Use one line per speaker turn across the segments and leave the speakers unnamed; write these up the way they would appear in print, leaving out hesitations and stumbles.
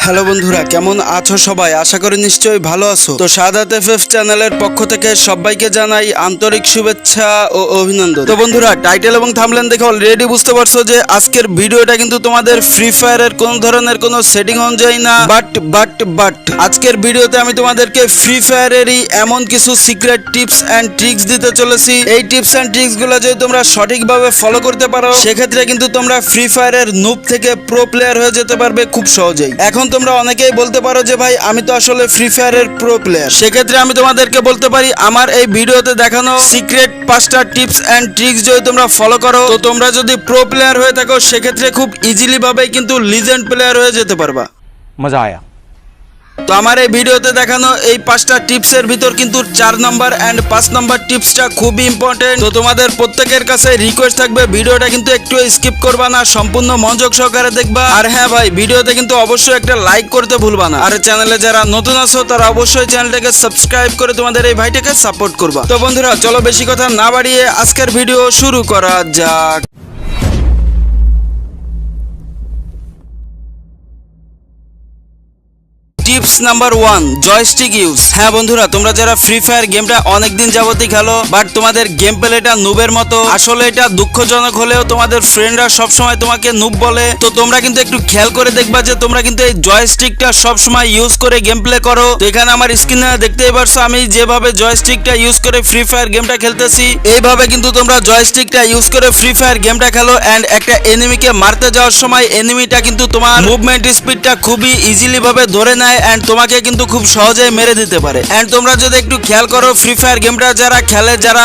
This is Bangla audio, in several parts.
হ্যালো বন্ধুরা, কেমন আছো সবাই? আশা করি নিশ্চয়ই ভালো আছো। তো সাদাত এফএফ চ্যানেলের পক্ষ থেকে সবাইকে জানাই আন্তরিক শুভেচ্ছা ও অভিনন্দন। তো বন্ধুরা, টাইটেল এবং থাম্বনেল দেখে অলরেডি বুঝতে পারছো যে আজকের ভিডিওটা কিন্তু তোমাদের ফ্রি ফায়ারের কোন ধরনের কোনো সেটিং অনুযায়ী না, বাট আজকের ভিডিওতে আমি তোমাদেরকে ফ্রি ফায়ারেরই এমন কিছু সিক্রেট টিপস এন্ড ট্রিক্স দিতে চলেছি। এই টিপস এন্ড ট্রিক্স গুলো যদি তোমরা সঠিকভাবে ফলো করতে পারো, সেক্ষেত্রে কিন্তু তোমরা ফ্রি ফায়ারের নুব থেকে প্রো প্লেয়ার হয়ে যেতে পারবে খুব সহজেই। এখন তোমরা অনেকেই বলতে পারো যে ভাই, আমি তো আসলে ফ্রি ফায়ারের প্রো প্লেয়ার। সেক্ষেত্রে আমি তোমাদেরকে বলতে পারি, আমার এই ভিডিওতে দেখানো সিক্রেট 5টা টিপস এন্ড ট্রিক্স যদি তোমরা ফলো করো, তো তোমরা যদি প্রো প্লেয়ার হয়ে থাকো, সেক্ষেত্রে খুব ইজিলি ভাবে কিন্তু লিজেন্ড প্লেয়ার হয়ে যেতে পারবা।
মজা আয়া।
তো আমার এই ভিডিওতে দেখানো এই 5টা টিপসের ভিতর কিন্তু 4 নম্বর এন্ড 5 নম্বর টিপসটা খুবই ইম্পর্টেন্ট। তো তোমাদের প্রত্যেকের কাছে রিকোয়েস্ট থাকবে, ভিডিওটা কিন্তু একটু স্কিপ করবা না, সম্পূর্ণ মনোযোগ সহকারে দেখবা। আর হ্যাঁ ভাই, ভিডিওতে কিন্তু অবশ্যই একটা লাইক করতে ভুলবা না। আর চ্যানেলে যারা নতুন আছো, তারা অবশ্যই চ্যানেলটাকে সাবস্ক্রাইব করে তোমাদের এই ভাইটাকে সাপোর্ট করবা। তো বন্ধুরা, চলো বেশি কথা না বাড়িয়ে আজকের ভিডিও শুরু করা যাক। Tips number 1, joystick use. হ্যাঁ বন্ধুরা, তোমরা যারা ফ্রি ফায়ার গেমটা অনেকদিন যাবতই খেলো, বাট তোমাদের গেম প্লেটা নুবের মতো, আসলে এটা দুঃখজনক হলেও তোমাদের ফ্রেন্ডরা সবসময় তোমাকে নুব বলে। তো তোমরা কিন্তু একটু খেয়াল করে দেখবা যে তোমরা কিন্তু এই জয়স্টিকটা সবসময় ইউজ করে গেম প্লে করো। তো এখানে আমার স্ক্রিনে দেখতেই পারছো আমি যেভাবে জয়স্টিকটা ইউজ করে ফ্রি ফায়ার গেমটা খেলতেছি, এইভাবে কিন্তু তোমরা জয়স্টিকটা ইউজ করে ফ্রি ফায়ার গেমটা খেলো। এন্ড একটা এনিমিকে মারতে যাওয়ার সময় এনিমিটা কিন্তু তোমার মুভমেন্ট স্পিডটা খুবই ইজিলি ভাবে ধরে নেয় এন্ড তোমাকে কিন্তু খুব সহজেই মেরে দিতে পারে। এন্ড তোমরা যদি একটু খেয়াল করো, ফ্রি ফায়ার গেমটা যারা খেলে, যারা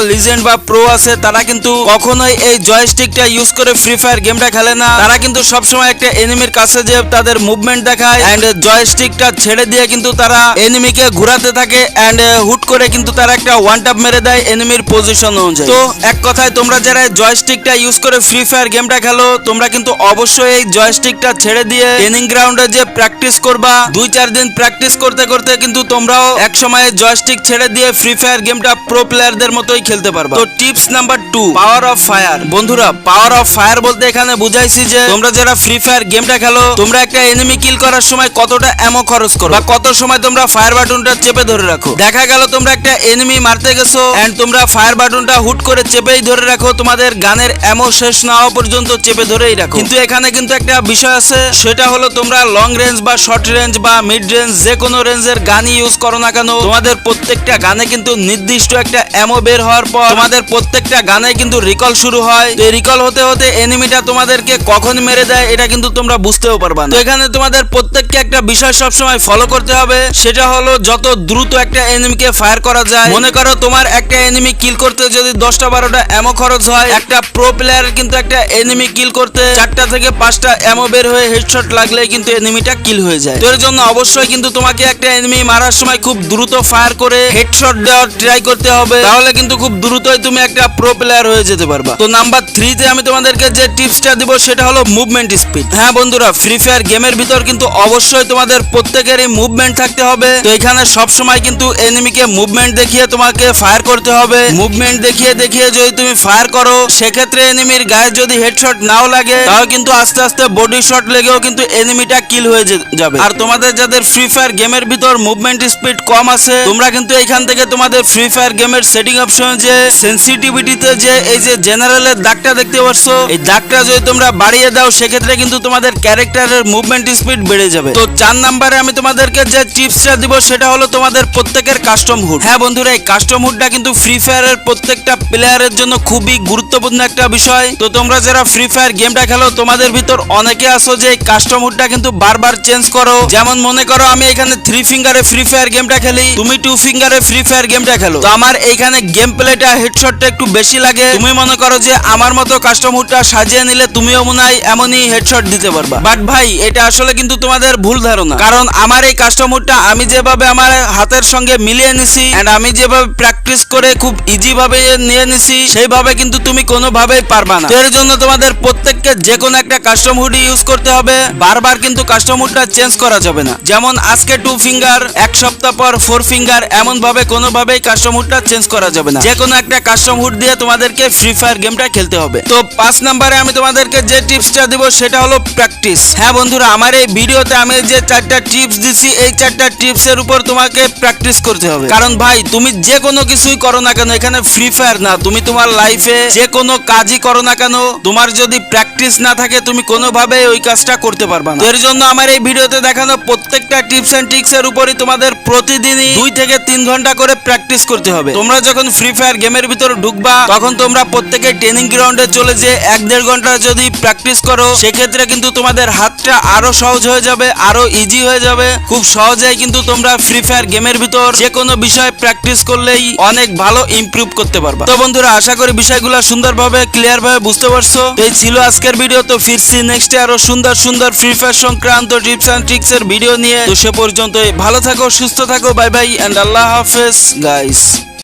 লিজেন্ড বা প্রো আছে, তারা কিন্তু কখনোই এই জয়স্টিকটা ইউজ করে ফ্রি ফায়ার গেমটা খেলে না। তারা কিন্তু সবসময় একটা এনিমির কাছে যে তাদের মুভমেন্ট দেখায় এন্ড জয়স্টিকটা ছেড়ে দিয়ে কিন্তু তারা এনিমিকে ঘোরাতে থাকে এন্ড হুট করে কিন্তু তারা একটা ওয়ান ট্যাপ মেরে দেয় এনিমির পজিশন অনুযায়ী। তো এক কথায়, তোমরা যারা জয়স্টিকটা ইউজ করে ফ্রি ফায়ার গেমটা খেলো, তোমরা কিন্তু অবশ্যই এই জয়স্টিকটা ছেড়ে দিয়ে ট্রেনিং গ্রাউন্ডে যে প্র্যাকটিস করবা, 2-4 দিন প্র্যাকটিস করতে করতে কিন্তু তোমরাও এক সময় জয়স্টিক ছেড়ে দিয়ে ফ্রি ফায়ার গেমটা প্রো প্লেয়ারদের মতোই খেলতে পারবা। তো tips number 2, power of fire. বন্ধুরা, পাওয়ার অফ ফায়ার বলতে এখানে বুঝাইছি যে তোমরা যারা ফ্রি ফায়ার গেমটা খেলো, তোমরা একটা এনিমি কিল করার সময় কতটা অ্যামো খরচ করো বা কত সময় তোমরা ফায়ার বাটনটা চেপে ধরে রাখো। দেখা গেল তোমরা একটা এনিমি মারতে গেছো এন্ড তোমরা ফায়ার বাটনটা হুট করে চেপেই ধরে রাখো, তোমাদের গানের অ্যামো শেষ না হওয়া পর্যন্ত চেপে ধরেই রাখো। কিন্তু এখানে কিন্তু একটা বিষয় আছে, সেটা হলো তোমরা লং রেঞ্জ বা শর্ট রেঞ্জ বা মিড রেঞ্জ যে কোনো রেঞ্জের গানই ইউজ করো না কেন, তোমাদের প্রত্যেকটা গানে কিন্তু নির্দিষ্ট একটা অ্যামো বের হওয়ার পর তোমাদের প্রত্যেকটা গানে কিন্তু রিকল শুরু হয়। তো রিকল হতে হতে এনিমিটা তোমাদেরকে কখন মেরে দেয় এটা কিন্তু তোমরা বুঝতেও পারবা না। তো এখানে তোমাদের প্রত্যেককে একটা বিষয় সবসময় ফলো করতে হবে, সেটা হলো যত দ্রুত একটা এনিমিকে ফায়ার করা যায়। মনে করো তোমার একটা এনিমি কিল করতে যদি 10টা-12টা অ্যামো খরচ হয়, একটা প্রো প্লেয়ার কিন্তু একটা এনিমি কিল করতে 4টা থেকে 5টা অ্যামো বের হয়ে হেডশট লাগলেই কিন্তু এনিমিটা কিল হয়ে যায়। তো এর জন্য অবশ্যই কিন্তু তোমাকে একটা এনিমি মারার সময় খুব দ্রুত ফায়ার করে হেডশট দেওয়ার ট্রাই করতে হবে, তাহলে কিন্তু খুব দ্রুতই তুমি একটা প্রো প্লেয়ার হয়ে যেতে পারবা। তো নাম্বার 3 তে আমি তোমাদেরকে যে টিপসটা দিব, সেটা হলো মুভমেন্ট স্পিড। হ্যাঁ বন্ধুরা, ফ্রি ফায়ার গেমের ভিতর কিন্তু অবশ্যই তোমাদের প্রত্যেকেরই মুভমেন্ট থাকতে হবে। তো এখানে সব সময় কিন্তু এনিমিকে মুভমেন্ট দেখিয়ে তোমাকে ফায়ার করতে হবে। মুভমেন্ট দেখিয়ে দেখিয়ে যদি তুমি ফায়ার করো, সেক্ষেত্রে এনিমির গায়ে যদি হেডশট নাও লাগে, তাও কিন্তু আস্তে আস্তে বডি শট লেগেও কিন্তু এনিমিটা কিল হয়ে যাবে। আর তোমাদের যাদের ফ্রি ফায়ার গেমের ভিতর মুভমেন্ট স্পিড কম আছে, তোমরা কিন্তু এখান থেকে তোমাদের ফ্রি ফায়ার গেমের সেটিং অপশন যে সেনসিটিভিটিতে যে এই যে জেনারেলের দাগটা দেখতে পাচ্ছ, এই দাগটা যদি তোমরা বাড়িয়ে দাও, সেক্ষেত্রে কিন্তু তোমাদের ক্যারেক্টারের মুভমেন্ট স্পিড বেড়ে যাবে। তো 4 নম্বরে আমি তোমাদেরকে যে টিপসটা দিব, সেটা হলো তোমাদের প্রত্যেকের কাস্টম হুড। হ্যাঁ বন্ধুরা, এই কাস্টম হুডটা কিন্তু ফ্রি ফায়ারের প্রত্যেকটা প্লেয়ারের জন্য খুবই গুরুত্বপূর্ণ একটা বিষয়। তো তোমরা যারা ফ্রি ফায়ার গেমটা খেলো, তোমাদের ভিতর অনেকে আছো যে কাস্টম হুডটা কিন্তু বারবার চেঞ্জ করো। যেমন মনে করো আমি এখানে 3 ফিঙ্গারে ফ্রি ফায়ার গেমটা খেলি, তুমি 2 ফিঙ্গারে ফ্রি ফায়ার গেমটা খেলো। তো আমার এইখানে গেম প্লেটা হেডশটটা একটু বেশি লাগে। তুমি মনে করো যে আমার মতো কাস্টম হুডটা সাজিয়ে নিলে তুমিও মনে হয় এমনই হেডশট দিতে পারবা। বাট ভাই, এটা আসলে কিন্তু তোমাদের ভুল ধারণা, কারণ আমার এই কাস্টম হুডটা আমি যেভাবে আমার হাতের সঙ্গে মিলিয়ে নিছি এন্ড আমি যেভাবে প্র্যাকটিস করে খুব ইজি ভাবে নিয়ে নিছি, সেইভাবে কিন্তু তুমি কোনোভাবেই পারবা না। এর জন্য তোমাদের প্রত্যেককে যে কোনো একটা কাস্টম হুড ইউজ করতে হবে, বারবার কিন্তু কাস্টম হুডটা চেঞ্জ করা যাবে যাবে না। যেমন আজকে 2 ফিঙ্গার, এক সপ্তাহ পর 4 ফিঙ্গার, এমন ভাবে কোনোভাবেই কাস্টম হুডটা চেঞ্জ করা যাবে না। যে কোনো একটা কাস্টম হুড দিয়ে তোমাদেরকে ফ্রি ফায়ার গেমটা খেলতে হবে। তো 5 নম্বরে আমি তোমাদেরকে যে টিপসটা দিব সেটা হলো প্র্যাকটিস। হ্যাঁ বন্ধুরা, আমার এই ভিডিওতে আমি যে 4টা টিপস দিছি, এই 4টা টিপসের উপর তোমাকে প্র্যাকটিস করতে হবে। কারণ ভাই, তুমি যে কোনো কিছুই করো না কেন, এখানে ফ্রি ফায়ার না, তুমি তোমার লাইফে যে কোনো কাজই করো না কেন, তোমার যদি প্র্যাকটিস না থাকে তুমি কোনোভাবে ওই কাজটা করতে পারবা না। এর জন্য আমার এই ভিডিওতে দেখানো প্রত্যেকটা টিপস এন্ড ট্রিক্স এর উপরই তোমাদের প্রতিদিনই 2 থেকে 3 ঘন্টা করে প্র্যাকটিস করতে হবে। তোমরা যখন ফ্রি ফায়ার গেমের ভিতর ঢুকবা, তখন তোমরা প্রত্যেকে ট্রেনিং গ্রাউন্ডে চলে যে 1-1.5 ঘন্টা যদি প্র্যাকটিস করো, সেক্ষেত্রে কিন্তু তোমাদের হাতটা আরো সহজ হয়ে যাবে, আরো ইজি হয়ে যাবে। খুব সহজেই কিন্তু তোমরা ফ্রি ফায়ার গেমের ভিতর যে কোনো বিষয় প্র্যাকটিস করলেই অনেক ভালো ইমপ্রুভ করতে পারবা। তো বন্ধুরা, আশা করি বিষয়গুলো সুন্দরভাবে ক্লিয়ার ভাবে বুঝতে পারছো। এই ছিল আজকের ভিডিও। তো ফিরছি নেক্সটে আরো সুন্দর সুন্দর ফ্রি ফায়ার সংক্রান্ত টিপস এন্ড ট্রিক্স এর ভিডিও নিয়ে। তো সে পর্যন্ত ভালো থাকো, সুস্থ থাকো, বাই বাই এন্ড আল্লাহ হাফেজ গাইস।